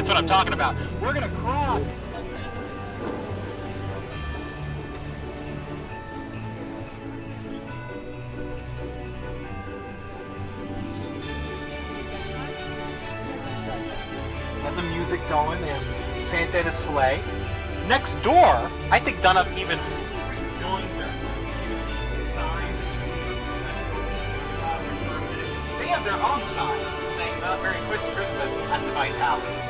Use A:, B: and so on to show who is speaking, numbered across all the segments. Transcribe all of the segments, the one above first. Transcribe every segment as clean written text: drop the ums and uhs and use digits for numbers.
A: that's what I'm talking about. We're gonna cross. Have the music going and Santa and his sleigh. Next door, I think done up even joinder. They have their own sign saying Merry Christmas at the Vitalis.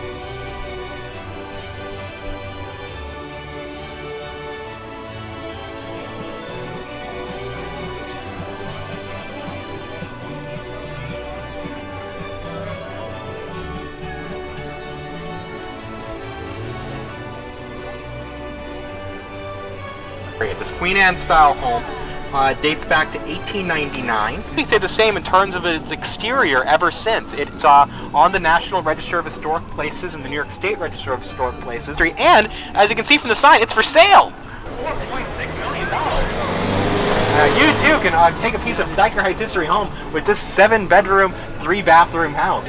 A: This Queen Anne style home dates back to 1899. We say the same in terms of its exterior ever since. It's on the National Register of Historic Places and the New York State Register of Historic Places. And as you can see from the sign, it's for sale. $4.6 million. You too can take a piece of Dyker Heights history home with this 7-bedroom, 3-bathroom house.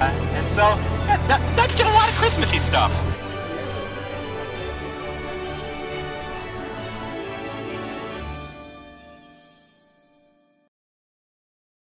A: And so, yeah, that did a lot of Christmassy stuff.